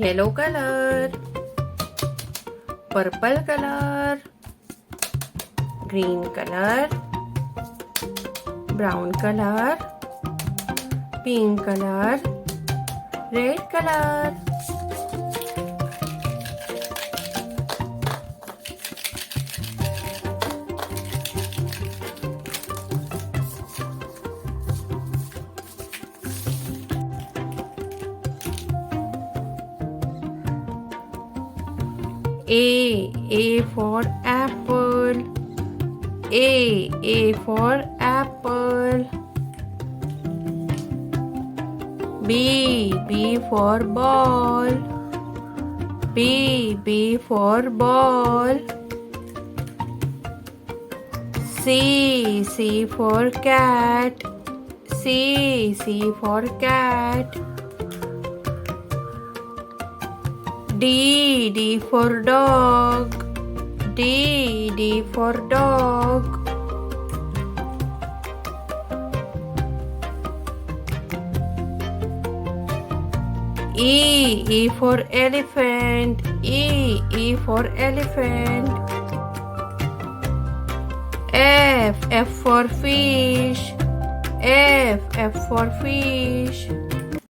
yellow color, purple color, green color, brown color, pink color, red color. A for apple. A for apple. B for ball. B for ball. C for cat. C for cat. D for dog. D for dog. E for elephant. E for elephant. F for fish. F for fish.